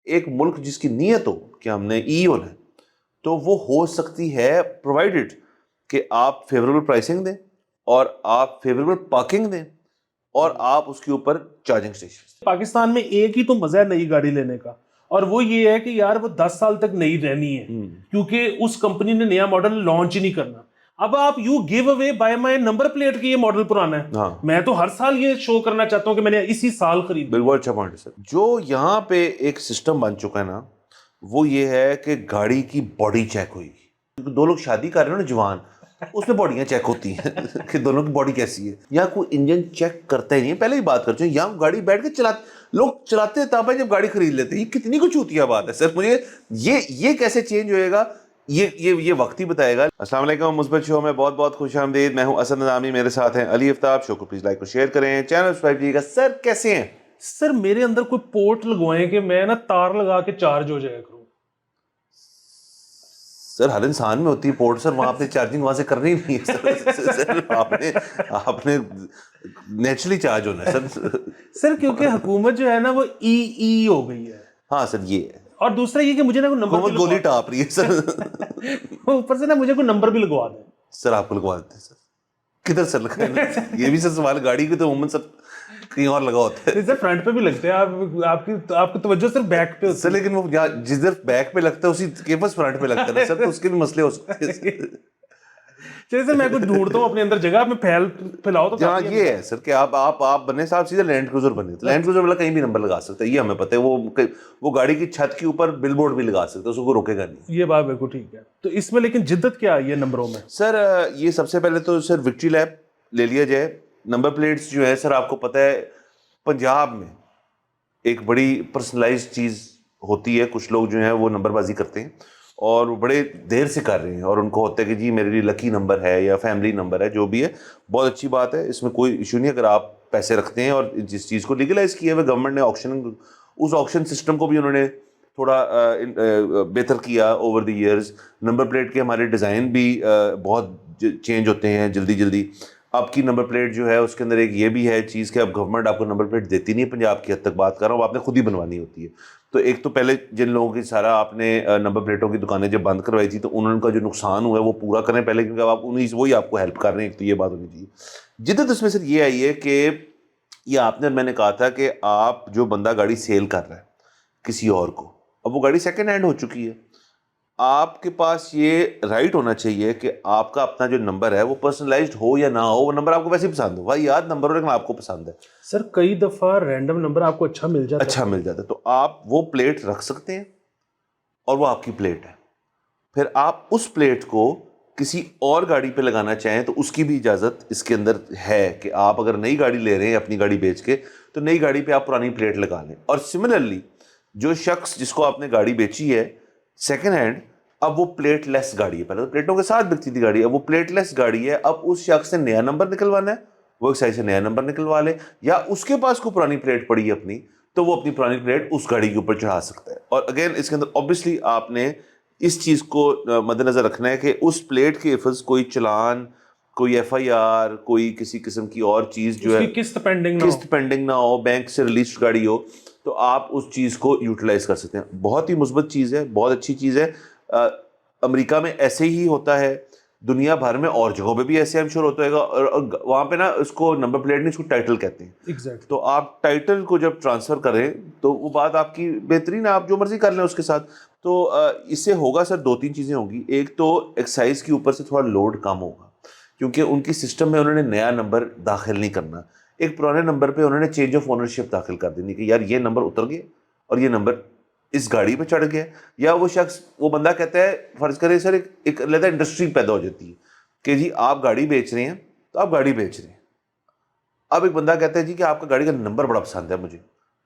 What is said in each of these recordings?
ایک ملک جس کی نیت ہو کہ ہم نے ای ہونا ہے تو وہ ہو سکتی ہے پرووائڈڈ کہ آپ فیوریبل پرائسنگ دیں اور آپ فیوریبل پارکنگ دیں اور آپ اس کے اوپر چارجنگ اسٹیشن. پاکستان میں ایک ہی تو مزہ ہے نئی گاڑی لینے کا, اور وہ یہ ہے کہ یار وہ 10 سال تک نئی رہنی ہے کیونکہ اس کمپنی نے نیا ماڈل لانچ ہی نہیں کرنا. اب آپ you give away by my number plate کہ یہ ماڈل پرانا ہے, میں تو ہر سال یہ شو کرنا چاہتا ہوں کہ میں نے اسی سال خرید. بالکل اچھا پوائنٹ ہے سر. جو یہاں پہ ایک سسٹم بن چکا ہے نا وہ یہ ہے کہ گاڑی کی باڈی چیک ہوئی گی. دو لوگ شادی کر رہے ہیں نا جوان, اس میں باڈیاں چیک ہوتی ہیں کہ دونوں کی باڈی کیسی ہے. یہاں کوئی انجن چیک کرتا ہی نہیں ہے. پہلے ہی بات کر چکے ہیں, یہاں گاڑی بیٹھ کے لوگ چلاتے تب ہے جب گاڑی خرید لیتے ہیں. یہ کتنی کو چوتیا بات ہے سر. مجھے یہ کیسے چینج ہوئے گا یہ وقت ہی بتائے گا. السلام علیکم, مثبت شو میں بہت بہت خوش آمدید. میں ہوں اسد نظامی, میرے ساتھ ہیں علی افتاب. شو کو پلیز لائک اور شیئر کریں, چینل سبسکرائب کیجیے گا. سر کیسے ہیں؟ سر میرے اندر کوئی پورٹ لگوائیں کہ میں نا تار لگا کے چارج ہو جائے کروں. سر ہر انسان میں ہوتی ہے پورٹ سر, وہاں پہ چارجنگ وہاں سے کرنی نہیں ہے سر. آپ نے نیچرلی چارج ہونا ہے سر. سر کیونکہ حکومت جو ہے نا وہ ای ہو گئی ہے. ہاں سر یہ ہے. اور دوسرا یہ کہ مجھے نا کوئی نمبر حکومت گولی ٹاپ رہی ہے سر. اوپر سے نا مجھے کوئی نمبر بھی لگوا دیں. سر آپ کو لگوا دیتے ہیں سر. کدھر سر لگا؟ یہ بھی سر سوال, گاڑی کی تو عموماً سر کہیں اور لگا ہوتا ہے. سر فرنٹ پہ بھی لگتے ہیں, آپ کی توجہ صرف بیک پہ ہوتی ہے سر. لیکن وہ جس در بیک پہ لگتا ہے اسی کے پاس فرنٹ پہ لگتا ہے نا سر, تو اس کے بھی مسئلے ہو سکتے ہیں. چلیے سر میں کچھ ڈھونڈتا ہوں اپنے اندر جگہ, آپ میں پھیلاؤ تو جہاں یہ ہے سر کہ آپ بنے صاحب سیدھے لینڈ کروزر بنے. لینڈ کروزر والا کہیں بھی نمبر لگا سکتا ہے, یہ ہمیں پتہ ہے. وہ گاڑی کی چھت کے اوپر بل بورڈ بھی لگا سکتا ہے, اس کو روکے گا نہیں. یہ بات بالکل ٹھیک ہے. تو اس میں لیکن جدت کیا ہے یہ نمبروں میں؟ سر یہ سب سے پہلے تو سر وکٹری لیپ لے لیا جائے. نمبر پلیٹس جو ہے سر آپ کو پتہ ہے پنجاب میں ایک بڑی پرسنلائز چیز ہوتی ہے. کچھ لوگ جو ہیں وہ نمبر بازی کرتے ہیں اور وہ بڑے دیر سے کر رہے ہیں, اور ان کو ہوتا ہے کہ جی میرے لیے لکی نمبر ہے یا فیملی نمبر ہے, جو بھی ہے بہت اچھی بات ہے, اس میں کوئی ایشو نہیں. اگر آپ پیسے رکھتے ہیں اور جس چیز کو لیگلائز کیا ہے گورنمنٹ نے, اس آکشن سسٹم کو بھی انہوں نے تھوڑا بہتر کیا over the years. Number plate کے ہمارے ڈیزائن بھی بہت چینج ہوتے ہیں جلدی. آپ کی نمبر پلیٹ جو ہے اس کے اندر ایک یہ بھی ہے چیز کہ اب گورنمنٹ آپ کو نمبر پلیٹ دیتی نہیں ہے. پنجاب کی حد تک بات کر رہا ہوں, آپ نے خود ہی بنوانی ہوتی ہے. تو ایک تو پہلے جن لوگوں کی سارا آپ نے نمبر پلیٹوں کی دکانیں جب بند کروائی تھی تو انہوں کا جو نقصان ہوا ہے وہ پورا کریں پہلے, کیونکہ آپ انہیں وہی آپ کو ہیلپ کر رہے ہیں. ایک تو یہ بات ہونی چاہیے. جدت اس میں سر یہ آئی ہے کہ یہ آپ نے, میں نے کہا تھا کہ آپ جو بندہ گاڑی سیل کر رہا ہے کسی اور کو, اب وہ گاڑی سیکنڈ ہینڈ ہو چکی ہے, آپ کے پاس یہ رائٹ ہونا چاہیے کہ آپ کا اپنا جو نمبر ہے وہ پرسنلائزڈ ہو یا نہ ہو, وہ نمبر آپ کو ویسے پسند ہو, بھائی یاد نمبر ہو لیکن آپ کو پسند ہے. سر کئی دفعہ رینڈم نمبر آپ کو اچھا مل جاتا ہے تو آپ وہ پلیٹ رکھ سکتے ہیں اور وہ آپ کی پلیٹ ہے. پھر آپ اس پلیٹ کو کسی اور گاڑی پہ لگانا چاہیں تو اس کی بھی اجازت اس کے اندر ہے کہ آپ اگر نئی گاڑی لے رہے ہیں اپنی گاڑی بیچ کے تو نئی گاڑی پہ آپ پرانی پلیٹ لگا لیں. اور سملرلی جو شخص جس کو آپ نے گاڑی بیچی ہے سیکنڈ ہینڈ, اب وہ پلیٹ لیس گاڑی ہے. پہلے تو پلیٹوں کے ساتھ بکتی تھی گاڑی, اب وہ پلیٹ لیس گاڑی ہے. اب اس شخص سے نیا نمبر نکلوانا ہے, وہ ایک سائز سے نیا نمبر نکلوا لے, یا اس کے پاس کوئی پرانی پلیٹ پڑی ہے اپنی تو وہ اپنی پرانی پلیٹ اس گاڑی کے اوپر چڑھا سکتا ہے. اور اگین اس کے اندر اوبیسلی آپ نے اس چیز کو مد نظر رکھنا ہے کہ اس پلیٹ کے حفظ کوئی چلان, کوئی ایف آئی آر, کوئی کسی قسم کی اور چیز جو ہے قسط پینڈنگ نہ ہو, بینک سے ریلیز گاڑی ہو, تو آپ اس چیز کو یوٹیلائز کر سکتے ہیں. بہت ہی مثبت چیز ہے, بہت اچھی چیز ہے. امریکہ میں ایسے ہی ہوتا ہے, دنیا بھر میں اور جگہوں پہ بھی ایسے ہم شور ہوتا ہے گا, اور وہاں پہ نا اس کو نمبر پلیٹ نہیں, اس کو ٹائٹل کہتے ہیں. تو آپ ٹائٹل کو جب ٹرانسفر کریں تو وہ بات آپ کی بہترین ہے, آپ جو مرضی کر لیں اس کے ساتھ. تو اس سے ہوگا سر دو تین چیزیں ہوں گی. ایک تو ایکسائز کے اوپر سے تھوڑا لوڈ کم ہوگا, کیونکہ ان کی سسٹم میں انہوں نے نیا نمبر داخل نہیں کرنا. ایک پرانے نمبر پہ انہوں نے چینج آف اونرشپ داخل کر دینی کہ یار یہ نمبر اتر گیا اور یہ نمبر اس گاڑی پہ چڑھ گیا. یا وہ شخص, وہ بندہ کہتا ہے, فرض کرے سر ایک علیحدہ انڈسٹری پیدا ہو جاتی ہے کہ جی آپ گاڑی بیچ رہے ہیں تو آپ گاڑی بیچ رہے ہیں. اب ایک بندہ کہتا ہے جی کہ آپ کا گاڑی کا نمبر بڑا پسند ہے مجھے,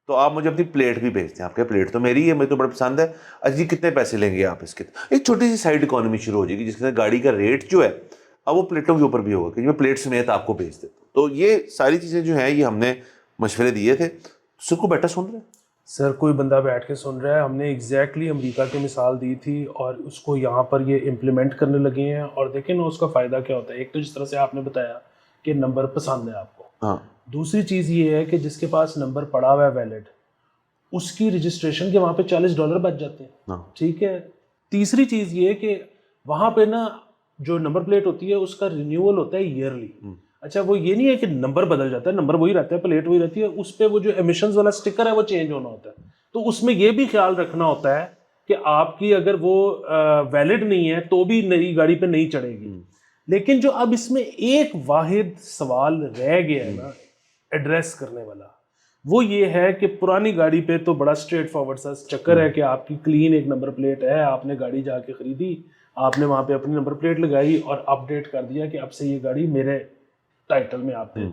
تو آپ مجھے اپنی پلیٹ بھی بھیجتے ہیں. آپ کے پلیٹ تو میری ہے, مجھے تو بڑا پسند ہے, اچھا جی کتنے پیسے لیں گے آپ اس کے. ایک چھوٹی سی سائڈ اکانومی شروع ہو جائے گی جس کے اندر گاڑی کا ریٹ جو ہے اب وہ پلیٹوں کے اوپر بھی ہوگا کہ میں پلیٹ سمیت آپ کو بھیج دیتا ہوں. تو یہ ساری چیزیں جو ہیں یہ ہم نے مشورے دیے تھے. سر کو بیٹا سن رہے ہیں سر, کوئی بندہ بیٹھ کے سن رہا ہے. ہم نے ایگزیکٹلی امریکہ کی مثال دی تھی اور اس کو یہاں پر یہ امپلیمنٹ کرنے لگے ہیں, اور دیکھیں نا اس کا فائدہ کیا ہوتا ہے. ایک تو جس طرح سے آپ نے بتایا کہ نمبر پسند ہے آپ کو, ہاں, دوسری چیز یہ ہے کہ جس کے پاس نمبر پڑا ہوا ہے ویلڈ, اس کی رجسٹریشن کے وہاں پہ $40 بچ جاتے ہیں. ٹھیک ہے. تیسری چیز یہ کہ وہاں پہ نا جو نمبر پلیٹ ہوتی ہے اس کا رینیول ہوتا ہے ایئرلی. اچھا وہ یہ نہیں ہے کہ نمبر بدل جاتا ہے, نمبر وہی رہتا ہے, پلیٹ وہی رہتی ہے, اس پہ وہ جو ایمیشنز والا سٹیکر ہے وہ چینج ہونا ہوتا ہے. تو اس میں یہ بھی خیال رکھنا ہوتا ہے کہ آپ کی اگر وہ ویلڈ نہیں ہے تو بھی نئی گاڑی پہ نہیں چڑھے گی. لیکن جو اب اس میں ایک واحد سوال رہ گیا ہے نا ایڈریس کرنے والا, وہ یہ ہے کہ پرانی گاڑی پہ تو بڑا اسٹریٹ فارورڈ سا چکر ہے کہ آپ کی کلین ایک نمبر پلیٹ ہے, آپ نے گاڑی جا کے خریدی, آپ نے وہاں پہ اپنی نمبر پلیٹ لگائی اور اپڈیٹ کر دیا کہ اب سے یہ گاڑی میرے ٹائٹل میں آپ نے.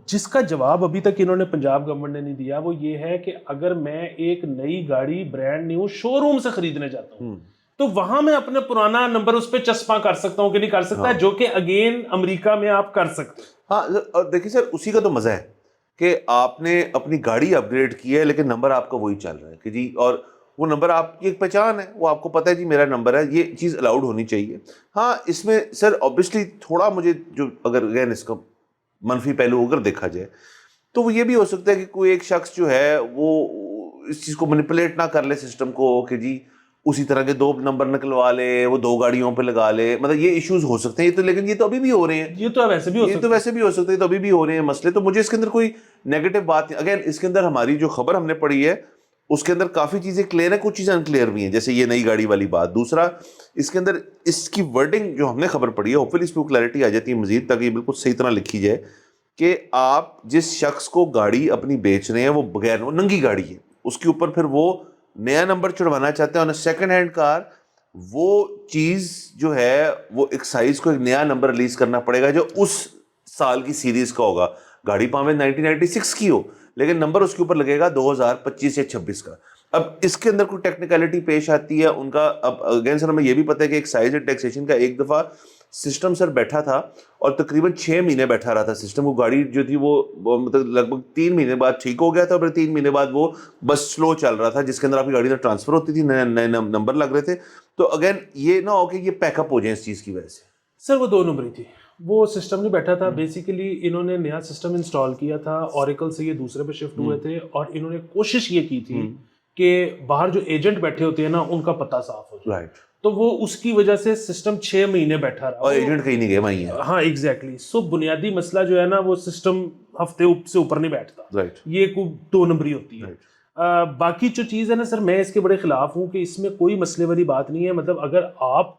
جس کا جواب ابھی تک انہوں نے پنجاب گورنمنٹ نے نہیں دیا وہ یہ ہے کہ اگر میں ایک نئی گاڑی برانڈ نیو شو روم سے خریدنے جاتا ہوں تو وہاں میں اپنا پرانا نمبر اس پہ چسپاں کر سکتا ہوں کہ نہیں کر سکتا, جو کہ اگین امریکہ میں آپ کر سکتے. ہاں دیکھیے سر, اسی کا تو مزہ ہے کہ آپ نے اپنی گاڑی اپ گریڈ کی ہے لیکن نمبر آپ کا وہی چل رہا ہے کہ جی, اور وہ نمبر آپ کی ایک پہچان ہے, وہ آپ کو پتہ ہے جی میرا نمبر ہے, یہ چیز الاؤڈ ہونی چاہیے. ہاں اس میں سر آبویسلی تھوڑا مجھے جو اگر اگین اس کا منفی پہلو اگر دیکھا جائے تو وہ یہ بھی ہو سکتا ہے کہ کوئی ایک شخص جو ہے وہ اس چیز کو مینیپولیٹ نہ کر لے سسٹم کو کہ جی اسی طرح کے 2 نمبر نکلوا لے, وہ 2 گاڑیوں پہ لگا لے, مطلب یہ ایشوز ہو سکتے ہیں. یہ تو لیکن یہ تو ابھی بھی ہو رہے ہیں, یہ تو ویسے بھی ہو سکتے ہیں, تو ابھی بھی ہو رہے ہیں مسئلے. تو مجھے اس کے اندر کوئی نیگیٹو بات نہیں. اگین اس کے اندر ہماری جو خبر ہم نے پڑھی ہے اس کے اندر کافی چیزیں کلیئر ہیں, کچھ چیزیں انکلیئر بھی ہیں, جیسے یہ نئی گاڑی والی بات. دوسرا اس کے اندر اس کی ورڈنگ جو ہم نے خبر پڑھی ہے ہوپفلی اس پہ کلیئرٹی آ جاتی ہے مزید, تاکہ یہ بالکل صحیح طرح لکھی جائے کہ آپ جس شخص کو گاڑی اپنی بیچ رہے ہیں وہ بغیر, وہ ننگی گاڑی ہے, اس کے اوپر پھر وہ نیا نمبر چڑھوانا چاہتے ہیں, اور سیکنڈ ہینڈ کار وہ چیز جو ہے وہ ایکسائز کو ایک نیا نمبر ریلیز کرنا پڑے گا جو اس سال کی سیریز کا ہوگا. گاڑی پاویں 1996 کی ہو لیکن نمبر اس کے اوپر لگے گا 2025 یا 26 کا. اب اس کے اندر کوئی ٹیکنیکلٹی پیش آتی ہے ان کا. اب اگین سر ہمیں یہ بھی پتہ ہے کہ ایکسائز اینڈ ٹیکسیشن کا ایک دفعہ سسٹم سر بیٹھا تھا اور تقریباً 6 مہینے بیٹھا رہا تھا سسٹم. وہ گاڑی جو تھی وہ مطلب لگ بھگ 3 مہینے بعد ٹھیک ہو گیا تھا, اور 3 مہینے بعد وہ بس سلو چل رہا تھا, جس کے اندر آپ کی گاڑی ٹرانسفر ہوتی تھی, نئے نمبر لگ رہے تھے. تو اگین یہ نہ ہو کہ یہ پیک اپ ہو جائیں اس چیز کی وجہ سے. سر وہ 2 نمبری تھی, وہ سسٹم نہیں بیٹھا تھا. بیسیکلی انہوں نے نیا سسٹم انسٹال کیا تھا, اوریکل سے یہ دوسرے پہ شفٹ ہوئے تھے, اور انہوں نے کوشش یہ کی تھی کہ باہر جو ایجنٹ بیٹھے ہوتے ہیں نا ان کا پتہ صاف ہو جائے. رائٹ. تو وہ اس کی وجہ سے سسٹم 6 مہینے بیٹھا رہا, اور ایجنٹ کہیں نہیں گئے وہیں ہے. ہاں ایگزیکٹلی. سو بنیادی مسئلہ جو ہے نا وہ سسٹم ہفتے سے اوپر نہیں بیٹھتا. رائٹ. یہ کوئی 2 نمبری ہوتی ہے. باقی جو چیز ہے نا سر, میں اس کے بڑے خلاف ہوں کہ اس میں کوئی مسئلے والی بات نہیں ہے. مطلب اگر آپ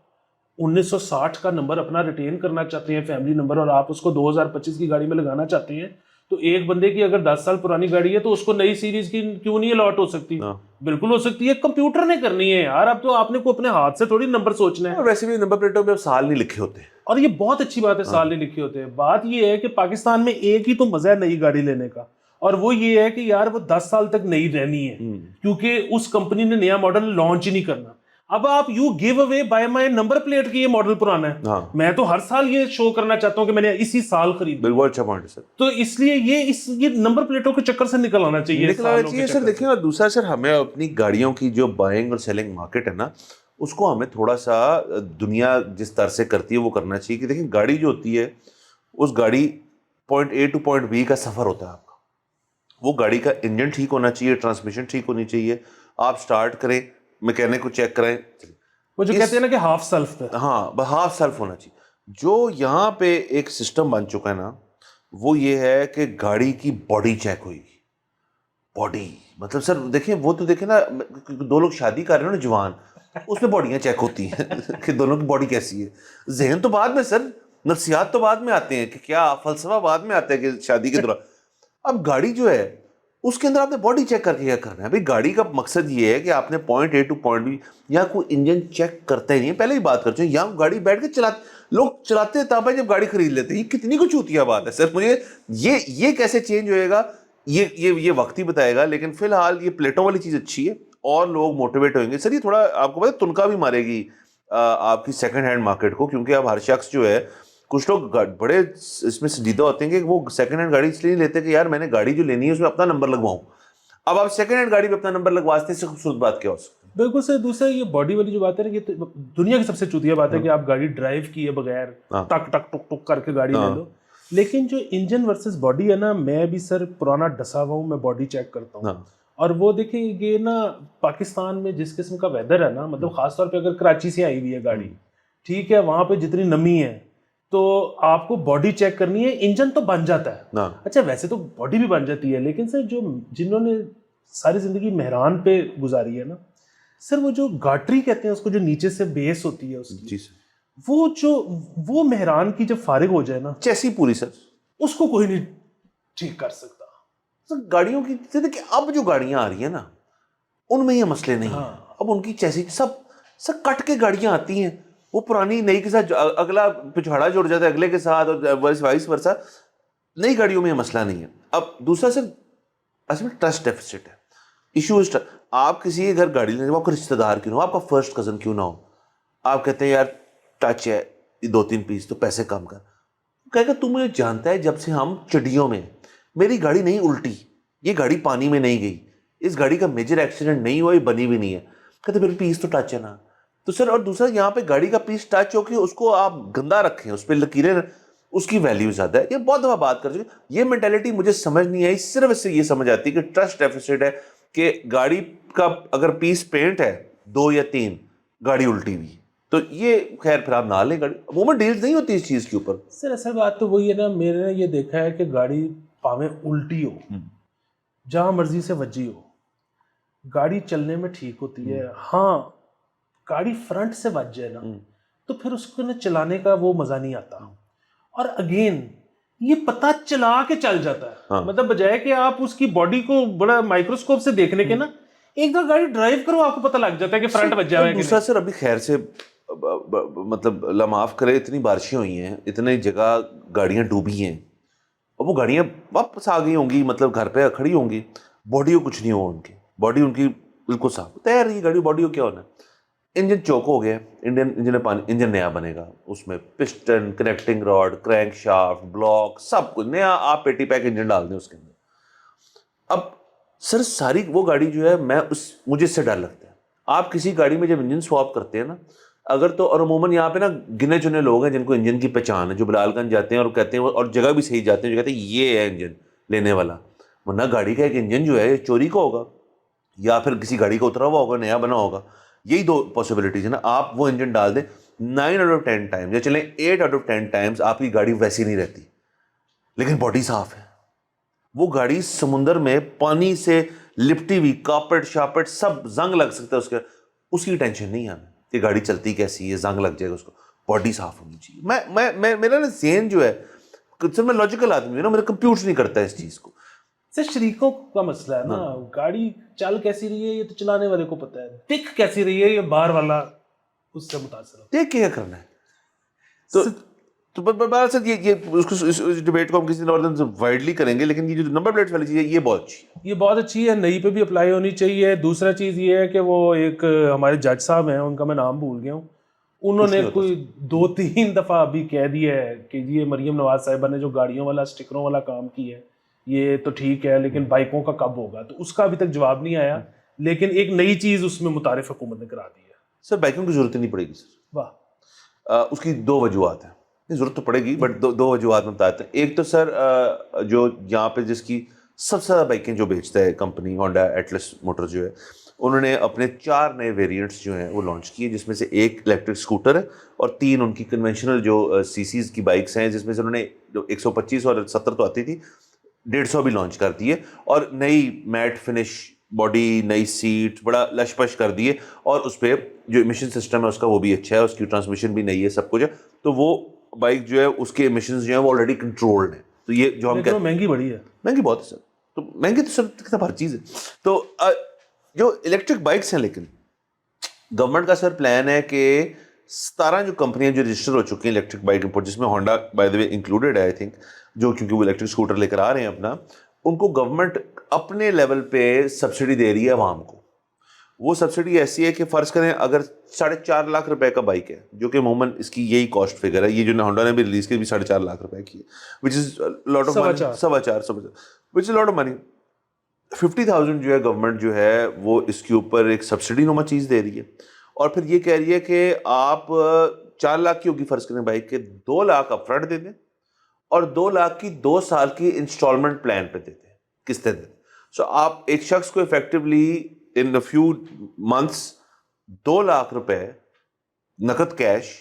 1960 کا نمبر اپنا ریٹین کرنا چاہتے ہیں فیملی نمبر, اور آپ اس کو 2025 کی گاڑی میں لگانا چاہتے ہیں, تو ایک بندے کی اگر 10 سال پرانی گاڑی ہے تو اس کو نئی سیریز کی کیوں نہیں الاٹ ہو سکتی؟ بالکل ہو سکتی ہے. کمپیوٹر نے کرنی ہے یار, اب تو آپ نے کو اپنے ہاتھ سے تھوڑی نمبر سوچنا ہے. ویسے بھی نمبر پلیٹوں پہ سال نہیں لکھے ہوتے, اور یہ بہت اچھی بات ہے سال نہیں لکھے ہوتے. بات یہ ہے کہ پاکستان میں ایک ہی تو مزہ ہے نئی گاڑی لینے کا, اور وہ یہ ہے کہ یار وہ 10 سال تک نہیں رہنی ہے, کیونکہ اس کمپنی نے نیا ماڈل لانچ ہی نہیں کرنا. اب آپ you give away by my number plate کی یہ ماڈل پرانا ہے, میں تو ہر سال یہ شو کرنا چاہتا ہوں کہ میں نے اسی سال خرید. بالکل اچھا پوائنٹ ہے سر. تو اس لیے یہ نمبر پلیٹوں کے چکر سے نکل آنا چاہیے سر. دیکھیں, اور دوسرا سر ہمیں اپنی گاڑیوں کی جو بائنگ اور سیلنگ مارکیٹ ہے نا, اس کو ہمیں تھوڑا سا دنیا جس طرح سے کرتی ہے وہ کرنا چاہیے. کہ دیکھیں گاڑی جو ہوتی ہے اس گاڑی point A to point B کا سفر ہوتا ہے آپ کا. وہ گاڑی کا انجن ٹھیک ہونا چاہیے, ٹرانسمیشن ٹھیک ہونی چاہیے, آپ سٹارٹ کریں, میکینک کو چیک کریں, وہ جو کہتے ہیں نا کہ ہاف سیلف پہ, ہاں ہاف سیلف ہونا چاہیے. جو یہاں پہ ایک سسٹم بن چکا ہے نا وہ یہ ہے کہ گاڑی کی باڈی چیک ہوئے گی. باڈی مطلب سر دیکھیں, وہ تو دیکھیں نا 2 لوگ شادی کر رہے ہیں نا جوان, اس میں باڈیاں چیک ہوتی ہیں کہ دونوں کی باڈی کیسی ہے. ذہن تو بعد میں سر, نفسیات تو بعد میں آتے ہیں کہ کیا فلسفہ بعد میں آتا ہے کہ شادی کے دوران. اب گاڑی جو ہے اس کے اندر آپ نے باڈی چیک کر کے کیا کرنا ہے. بھائی گاڑی کا مقصد یہ ہے کہ آپ نے point A to point B, یا کوئی انجن چیک کرتا ہی نہیں ہے. پہلے ہی بات کر چکے, یا گاڑی بیٹھ کے لوگ چلاتے ہیں تب جب گاڑی خرید لیتے ہیں. یہ کتنی کو چوتیا بات ہے سر. مجھے یہ کیسے چینج ہوئے گا یہ وقت ہی بتائے گا. لیکن فی الحال یہ پلیٹوں والی چیز اچھی ہے اور لوگ موٹیویٹ ہوئیں گے. سر یہ تھوڑا آپ کو پتہ ہے تنکا بھی مارے گی آپ کی سیکنڈ ہینڈ مارکیٹ کو, کیونکہ اب ہر شخص جو ہے, کچھ لوگ بڑے اس میں سنجیدہ ہوتے ہیں کہ وہ سیکنڈ ہینڈ گاڑی اس لیے نہیں لیتے کہ یار میں نے گاڑی جو لینی ہے اس میں اپنا نمبر لگواؤں. اب آپ سیکنڈ ہینڈ گاڑی پہ اپنا نمبر لگواتے ہیں, اس سے خوبصورت بات کیا ہو سکتی ہے؟ بالکل سر. دوسرا یہ باڈی والی جو بات ہے نا, یہ دنیا کی سب سے چوتیا بات ہے کہ آپ گاڑی ڈرائیو کیے بغیر ٹک ٹک ٹک ٹک کر کے گاڑی لے لو. لیکن جو انجن ورسز باڈی ہے نا, میں بھی سر پرانا ڈسا ہوا ہوں, میں باڈی چیک کرتا ہوں. اور وہ دیکھیں یہ نا پاکستان میں جس قسم کا ویدر ہے نا, مطلب خاص طور پہ اگر کراچی سے آئی ہوئی ہے گاڑی, ٹھیک ہے, وہاں پہ جتنی نمی ہے تو آپ کو باڈی چیک کرنی ہے, انجن تو بن جاتا ہے. اچھا ویسے تو باڈی بھی بن جاتی ہے, لیکن سر جو جنہوں نے ساری زندگی مہران پہ گزاری ہے نا سر, وہ جو گاٹری کہتے ہیں اس کو, جو نیچے سے بیس ہوتی ہے اس کی, وہ مہران کی جب فارغ ہو جائے نا, چیسی پوری سر, اس کو کوئی نہیں ٹھیک کر سکتا. گاڑیوں کی کہ اب جو گاڑیاں آ رہی ہیں نا ان میں یہ مسئلے نہیں ہیں. اب ان کی چیسی سب کٹ کے گاڑیاں آتی ہیں, وہ پرانی نئی کے ساتھ اگلا پچھاڑا جڑ جاتا ہے اگلے کے ساتھ, اور وائس ورسا. نئی گاڑیوں میں یہ مسئلہ نہیں ہے. اب دوسرا سر اصل میں ٹرسٹ ڈیفیسٹ ہے, ایشو از آپ کسی کے گھر گاڑی لینے, آپ کا رشتہ دار کیوں نہ ہو, آپ کا فرسٹ کزن کیوں نہ ہو, آپ کہتے ہیں یار ٹچ ہے 2-3 پیس تو پیسے کم کر, کہے گا تو مجھے جانتا ہے جب سے ہم چڑیوں میں, میری گاڑی نہیں الٹی, یہ گاڑی پانی میں نہیں گئی, اس گاڑی کا میجر ایکسیڈنٹ نہیں ہوا, یہ بنی بھی نہیں ہے. کہتے پھر پیس تو ٹچ ہے نا. تو سر اور دوسرا یہاں پہ گاڑی کا پیس ٹچ ہو کے اس کو آپ گندا رکھیں, اس پہ لکیریں, اس کی ویلیو زیادہ ہے. یہ بہت دفعہ بات کر چکے, یہ مینٹیلٹی مجھے سمجھ نہیں آئی. صرف اس سے یہ سمجھ آتی ہے کہ ٹرسٹ ڈیفیسٹ ہے, کہ گاڑی کا اگر پیس پینٹ ہے 2 یا 3, گاڑی الٹی ہوئی, تو یہ خیر پھر آپ نہ لیں گاڑی. عموماً ڈیلز نہیں ہوتی اس چیز کے اوپر. سر اصل بات تو وہی ہے نا, میں نے یہ دیکھا ہے کہ گاڑی پاویں الٹی ہو, جہاں مرضی سے وجی ہو, گاڑی چلنے میں ٹھیک ہوتی ہے. ہاں گاڑی فرنٹ سے بچ جائے نا تو پھر اس کو نا چلانے کا وہ مزہ نہیں آتا. اور اگین یہ پتہ چلا کے چل جاتا ہے, مطلب بجائے کہ آپ اس کی باڈی کو بڑا مائکروسکوپ سے دیکھنے کے نا, ایک دفعہ گاڑی ڈرائیو کرو آپ کو پتہ لگ جاتا ہے کہ فرنٹ بچ جائے. دوسرا سر ابھی خیر سے مطلب اللہ معاف کرے, اتنی بارشیں ہوئی ہیں, اتنی جگہ گاڑیاں ڈوبی ہیں, اور وہ گاڑیاں واپس آ گئی ہوں گی, مطلب گھر پہ کھڑی ہوں گی, باڈی کو کچھ نہیں ہوا, ان کی باڈی ان کی بالکل صاف. تیار یہ گاڑی باڈی کو کیا ہونا ہے, انجن چوک ہو گیا, انجن نیا بنے گا, اس میں piston, connecting rod, crank shaft, block, سب کچھ نیا, آپ پیٹی پیک انجن ڈال دیں اس کے اندر. اب سر ساری وہ گاڑی جو ہے, مجھے اس سے ڈر لگتا ہے. آپ کسی گاڑی میں جب انجن سواپ کرتے ہیں نا, اگر تو, اور عموماً یہاں پہ نا گنے چنے لوگ ہیں جن کو انجن کی پہچان ہے, جو بلال گنج جاتے ہیں اور کہتے ہیں, اور جگہ بھی صحیح جاتے ہیں, جو کہتے ہیں یہ ہے انجن لینے والا. ورنہ گاڑی کا ایک انجن جو ہے چوری کا ہوگا, یا پھر کسی گاڑی کا اترا ہوا ہوگا, نیا بنا ہوگا. یہی 2 پاسبلٹیز ہیں نا. آپ وہ انجن ڈال دیں, 9 out of 10 ٹائمز, یا چلیں 8 out of 10 ٹائمز آپ کی گاڑی ویسی نہیں رہتی, لیکن باڈی صاف ہے. وہ گاڑی سمندر میں پانی سے لپٹی ہوئی, کارپیٹ شاپٹ سب زنگ لگ سکتا ہے اس کی ٹینشن نہیں ہے کہ گاڑی چلتی کیسی ہے, زنگ لگ جائے گا اس کو. باڈی صاف ہونی چاہیے. میرا نا ذہن جو ہے, سر میں لاجیکل آدمی ہوں نا, میرا کمپیوٹ نہیں کرتا اس چیز کو. سر شریکوں کا مسئلہ ہے نا, گاڑی چل کیسی رہی ہے یہ تو چلانے والے کو پتہ ہے, دکھ کیسی رہی ہے یہ باہر والا اس سے متاثر ہوتا ہے. دیکھ کیا کرنا ہے. تو یہ اس ڈیبیٹ کو ہم کسی اور دن وائڈلی کریں گے, لیکن یہ جو نمبر پلیٹس والی چیز ہے یہ بہت اچھی ہے, یہ بہت اچھی ہے, نئی پہ بھی اپلائی ہونی چاہیے. دوسرا چیز یہ ہے کہ وہ ایک ہمارے جج صاحب ہیں, ان کا میں نام بھول گیا ہوں, انہوں نے کوئی 2-3 دفعہ ابھی کہہ دیا ہے کہ یہ مریم نواز صاحبہ نے جو گاڑیوں والا اسٹکروں والا کام کیا ہے یہ تو ٹھیک ہے, لیکن بائکوں کا کب ہوگا, تو اس کا ابھی تک جواب نہیں آیا. لیکن ایک نئی چیز اس میں متعارف حکومت نے کرا دی ہے. سر بائکوں کی ضرورت نہیں پڑے گی سر. واہ. اس کی 2 وجوہات ہیں. ضرورت تو پڑے گی, بٹ 2 وجوہات میں بتاتے ہیں. ایک تو سر جو یہاں پہ جس کی سب سے زیادہ بائکیں جو بیچتا ہے کمپنی ہونڈا ایٹلس موٹر جو ہے, انہوں نے اپنے 4 نئے ویریئنٹس جو ہیں وہ لانچ کیے, جس میں سے ایک الیکٹرک اسکوٹر ہے اور 3 ان کی کنونشنل جو سی سیز کی بائکس ہیں, جس میں سے انہوں نے 125 اور 70 تو آتی تھی, 150 بھی لانچ کر دیے, اور نئی میٹ فنش باڈی, نئی سیٹ, بڑا لش پش کر دیے, اور اس پہ جو ایمیشن سسٹم ہے اس کا وہ بھی اچھا ہے, اس کی ٹرانسمیشن بھی نئی ہے, سب کچھ ہے. تو وہ بائک جو ہے اس کے ایمیشنز جو ہیں وہ آلریڈی کنٹرولڈ ہیں. تو یہ جو ہم کہتے ہیں مہنگی بڑی ہے, مہنگی بہت ہے سر. تو مہنگی تو سر کتنا ہر چیز ہے. تو جو الیکٹرک بائکس ہیں, لیکن گورنمنٹ کا سر پلان ہے کہ 17 جو کمپنیاں جو رجسٹر ہو چکی ہیں الیکٹرک بائک امپورٹ, جس میں Honda by the way included ہے آئی تھنک, جو کیونکہ وہ الیکٹرک اسکوٹر لے کر آ رہے ہیں اپنا, ان کو گورنمنٹ اپنے لیول پہ سبسڈی دے رہی ہے عوام کو. وہ سبسڈی ایسی ہے کہ فرض کریں اگر 4.5 لاکھ روپے کا بائک ہے, جو کہ عموماً اس کی یہی کاسٹ فگر ہے, یہ جو ہونڈا نے بھی ریلیز کی بھی 4.5 لاکھ روپے کی ہے, وچ از lot of money, 4.25 which is lot of money. 50,000 جو ہے گورنمنٹ جو ہے وہ اس کے اوپر ایک سبسڈی نما چیز دے رہی ہے, اور پھر یہ کہہ رہی ہے کہ آپ 4 لاکھ کی ہوگی فرض کریں بائک کے, 2 لاکھ اپ فرنٹ دے دیں, اور 2 لاکھ کی 2 سال کی انسٹالمنٹ پلان پہ دیتے ہیں, قسطیں دیتے ہیں. سو آپ ایک شخص کو effectively in few months 2 lakh روپے نقد کیش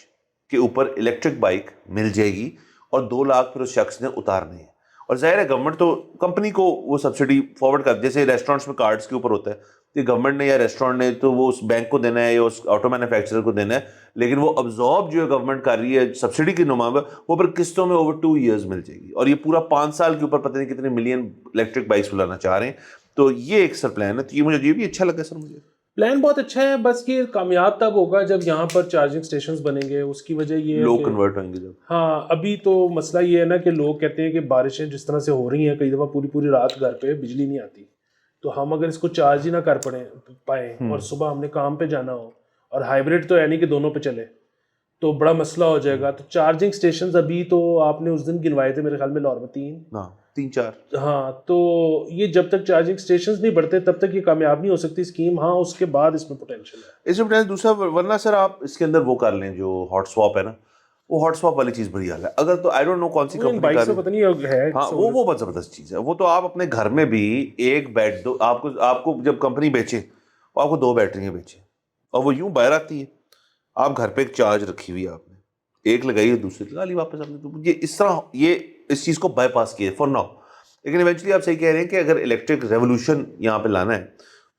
کے اوپر الیکٹرک بائک مل جائے گی, اور 2 لاکھ پھر اس شخص نے اتارنے ہیں. اور ظاہر ہے گورنمنٹ تو کمپنی کو وہ سبسڈی فارورڈ کر, جیسے ریسٹورینٹس میں کارڈس کے اوپر ہوتا ہے, کہ گورنمنٹ نے یا ریسٹورینٹ نے تو وہ اس بینک کو دینا ہے یا اس آٹو مینوفیکچرر کو دینا ہے, لیکن وہ ابزارب جو ہے گورنمنٹ کر رہی ہے سبسڈی کی نما میں, وہ پھر قسطوں میں اوور 2 ایئرز مل جائے گی, اور یہ پورا 5 سال کے اوپر پتہ نہیں کتنے ملین الیکٹرک بائکس لانا چاہ رہے ہیں. تو یہ ایک سر پلان ہے, تو یہ مجھے یہ بھی اچھا لگا سر. مجھے پلان بہت اچھا ہے, بس یہ کامیاب تب ہوگا جب یہاں پر چارجنگ سٹیشنز بنیں گے. اس کی وجہ یہ ہے لوگ کہ کنورٹ ہوئیں گے جب. ہاں ابھی تو مسئلہ یہ ہے نا کہ لوگ کہتے ہیں کہ بارشیں جس طرح سے ہو رہی ہیں, کئی دفعہ پوری پوری رات گھر پہ بجلی نہیں آتی, تو ہم اگر اس کو چارج ہی نہ کر پائیں اور صبح ہم نے کام پہ جانا ہو, اور ہائیبریڈ تو ہے نہیں کہ دونوں پہ چلے, تو بڑا مسئلہ ہو جائے گا. تو چارجنگ سٹیشنز ابھی تو آپ نے اس دن گنوائے تھے میرے خیال میں لاہور میں 3-4. ہاں, تو یہ جب تک چارجنگ سٹیشنز نہیں بڑھتے تب تک یہ کامیاب نہیں ہو سکتی اسکیم. ہاں اس کے بعد اس میں پوٹینشیل ہے. اس میں دوسرا, ورنہ سر آپ اس کے اندر وہ کر لیں جو ہاٹ سواپ ہے نا, وہ ہاٹ سواپ والی چیز بڑی حال ہے. اگر تو آئی ڈونٹ نو کون سی کمپنی بائک کا سے پتہ نہیں ہے, ہاں وہ بہت زبردست چیز ہے. وہ تو آپ اپنے گھر میں بھی ایک بیٹ دو, آپ کو جب کمپنی بیچے آپ کو 2 بیٹریاں بیچے, اور وہ یوں باہر آتی ہے, آپ گھر پہ ایک چارج رکھی ہوئی ہے, آپ نے ایک لگائی ہے دوسری لگا لی واپس. آپ نے تو یہ اس طرح یہ اس چیز کو بائی پاس کیا ہے فار ناؤ. لیکن ایونچولی آپ صحیح کہہ رہے ہیں کہ اگر الیکٹرک ریولوشن یہاں پہ لانا ہے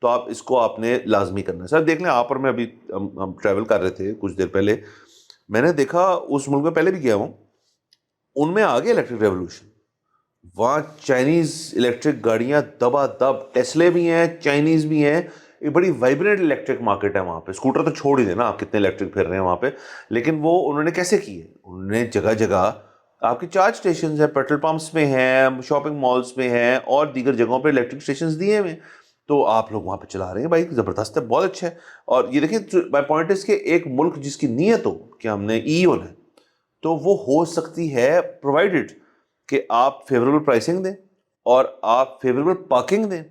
تو آپ اس کو آپ نے لازمی کرنا ہے. سر دیکھ لیں, آپ اور میں ابھی ہم ٹریول کر رہے تھے کچھ دیر پہلے, میں نے دیکھا اس ملک میں پہلے بھی گیا ہوں, ان میں آ گیا الیکٹرک ریولوشن. وہاں چائنیز الیکٹرک گاڑیاں دبا دب, ٹیسلے بھی ہیں, چائنیز بھی ہیں, ایک بڑی وائبرنٹ الیکٹرک مارکیٹ ہے وہاں پہ. اسکوٹر تو چھوڑ ہی دینا, آپ کتنے الیکٹرک پھر رہے ہیں وہاں پہ, لیکن وہ انہوں نے کیسے کیے, انہوں نے جگہ جگہ آپ کی چارج اسٹیشنز ہیں, پیٹرول پمپس میں ہیں, شاپنگ مالس میں ہیں, اور دیگر جگہوں پہ الیکٹرک اسٹیشنز دیے ہوئے ہیں. تو آپ لوگ وہاں پہ چلا رہے ہیں بائک, زبردست ہے, بہت اچھا ہے. اور یہ دیکھیں مائی پوائنٹ از کہ ایک ملک جس کی نیت ہو کہ ہم نے ای ہونا ہے, تو وہ ہو سکتی ہے پرووائڈڈ کہ آپ فیوریبل پرائسنگ دیں, اور آپ فیوریبل پارکنگ دیں,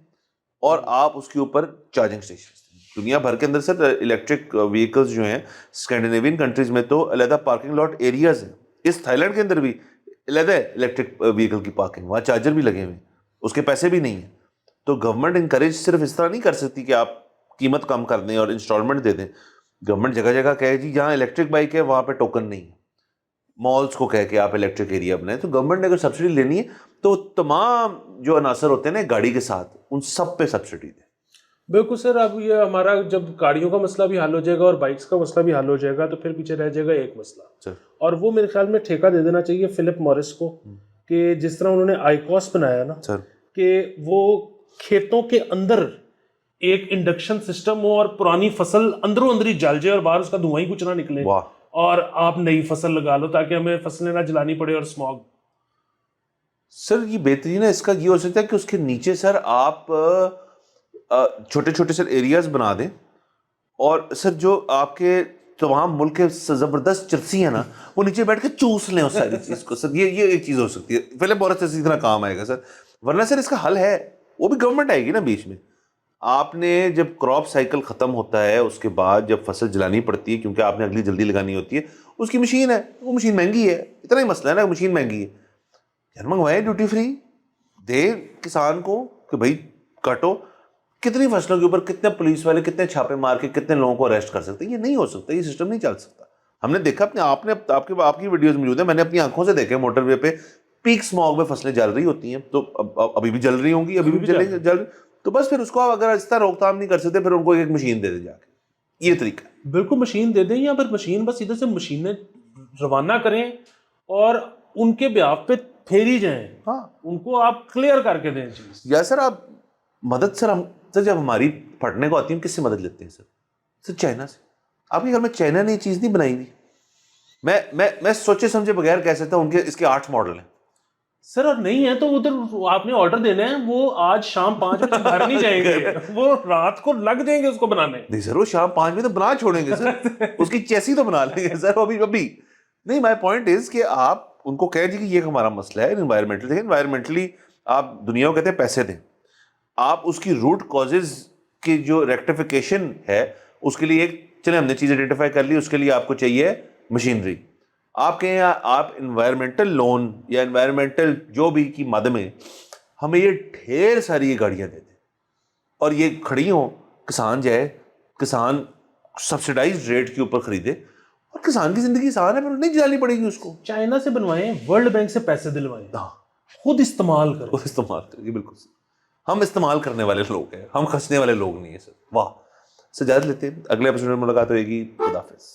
اور آپ اس کے اوپر چارجنگ اسٹیشن دیں. دنیا بھر کے اندر سر الیکٹرک وہیکلز جو ہیں اسکینڈینیوین کنٹریز میں تو علیحدہ پارکنگ لاٹ ایریاز ہیں. اس تھائی لینڈ کے اندر بھی علیحدہ الیکٹرک وہیکل کی پارکنگ, وہاں چارجر بھی لگے ہوئے ہیں, اس کے پیسے بھی نہیں ہیں. تو گورنمنٹ انکریج صرف اس طرح نہیں کر سکتی کہ آپ قیمت کم کر دیں اور انسٹالمنٹ دے دیں. گورنمنٹ جگہ جگہ کہے جی جہاں الیکٹرک بائک ہے وہاں پہ ٹوکن نہیں ہے, مالس کو کہہ کے آپ الیکٹرک ایریا بنائیں. تو گورنمنٹ نے اگر سبسڈی لینی ہے تو تمام جو عناصر ہوتے ہیں نا گاڑی کے ساتھ, ان سب پہ سبسڈی دیں. بالکل سر. اب یہ ہمارا جب گاڑیوں کا مسئلہ بھی حل ہو جائے گا اور بائکس کا مسئلہ بھی حل ہو جائے گا, تو پھر پیچھے رہ جائے گا ایک مسئلہ, سر اور وہ میرے خیال میں ٹھیکہ دے دینا چاہیے فلپ مورس کو, کہ جس طرح انہوں نے آئیکوس بنایا نا, سر کہ وہ کھیتوں کے اندر ایک انڈکشن سسٹم ہو اور پرانی فصل اندروں اندری جل جائے اور باہر اس کا دھواں ہی کچھ نہ نکلے, واہ, اور آپ نئی فصل لگا لو تاکہ ہمیں فصلیں نہ جلانی پڑے. اور اسموگ سر یہ بہترین ہے. اس کا یہ ہو سکتا ہے کہ اس کے نیچے سر آپ چھوٹے چھوٹے سر ایریاز بنا دیں, اور سر جو آپ کے تمام ملک کے زبردست چرسی ہیں نا, وہ نیچے بیٹھ کے چوس لیں اس ساری چیز کو. سر یہ ایک چیز ہو سکتی ہے. پہلے بہت اسی طرح کام آئے گا سر. ورنہ سر اس کا حل ہے, وہ بھی گورنمنٹ آئے گی نا بیچ میں. آپ نے جب کراپ سائیکل ختم ہوتا ہے, اس کے بعد جب فصل جلانی پڑتی ہے کیونکہ آپ نے اگلی جلدی لگانی ہوتی ہے, اس کی مشین ہے, وہ مشین مہنگی ہے, اتنا ہی مسئلہ ہے نا, مشین مہنگی ہے. یار منگوائے ڈیوٹی فری, دے کسان کو کہ بھائی کاٹو. کتنی فصلوں کے اوپر کتنے پولیس والے کتنے چھاپے مار کے کتنے لوگوں کو اریسٹ کر سکتے ہیں؟ یہ نہیں ہو سکتا, یہ سسٹم نہیں چل سکتا. ہم نے دیکھا آپ کی ویڈیوز موجود ہیں, میں نے اپنی آنکھوں سے دیکھے موٹر وے پہ پیک اسموگ میں فصلیں جل رہی ہوتی ہیں, تو ابھی بھی جل رہی ہوں گی, ابھی بھی جل رہی. تو بس پھر اس کو اگر اس طرح روک تھام نہیں کر سکتے, پھر ان کو ایک مشین دے دیں جا کے. یہ طریقہ ہے. بالکل مشین دے دیں, یا پھر مشین بس ادھر سے مشینیں روانہ کریں اور ان کے بیاف پہ پھیری جائیں. ہاں, ان کو آپ کلیئر کر کے دیں چیز. یا سر آپ مدد سر جب ہماری پھٹنے کو آتی ہے ہم کس سے مدد لیتے ہیں سر چائنا سے. آپ کے گھر میں چائنا نے یہ چیز نہیں بنائی ہوئی. میں سوچے سمجھے بغیر کہہ سکتا ہوں ان کے اس کے 8 ماڈل ہیں سر, اور نہیں ہے تو ادھر آپ نے آرڈر دینا ہے, وہ آج شام 5 بجے باہر نہیں جائیں گے, وہ رات کو لگ جائیں گے اس کو بنانے. نہیں سر, وہ شام 5 بجے تو بنا چھوڑیں گے سر, اس کی چیسی تو بنا لیں گے سر ابھی نہیں. مائی پوائنٹ از کہ آپ ان کو کہہ دیجیے کہ یہ ہمارا مسئلہ ہے انوائرمنٹل. دیکھیں انوائرمنٹلی آپ دنیا کو کہتے ہیں پیسے دیں, آپ اس کی روٹ کازز کی جو ریکٹیفیکیشن ہے اس کے لیے ایک چلیں ہم نے چیز آئیڈینٹیفائی کر لی, اس کے لیے آپ کو چاہیے مشینری. آپ کہیں آپ انوائرمنٹل لون یا انوائرمنٹل جو بھی کی مد میں ہمیں یہ ڈھیر ساری یہ گاڑیاں دے دیں اور یہ کھڑی ہوں, کسان جائے, کسان سبسڈائز ریٹ کے اوپر خریدے اور کسان کی زندگی آسان ہے, پھر نہیں جانی پڑے گی اس کو. چائنا سے بنوائیں, ورلڈ بینک سے پیسے دلوائیں, خود استعمال کریں. خود استعمال کریں. بالکل ہم استعمال کرنے والے لوگ ہیں, ہم خرچنے والے لوگ نہیں ہیں سر. واہ. سجاد لیتے ہیں, اگلے ایپیسوڈ میں ملاقات ہوئے گی. خدا حافظ.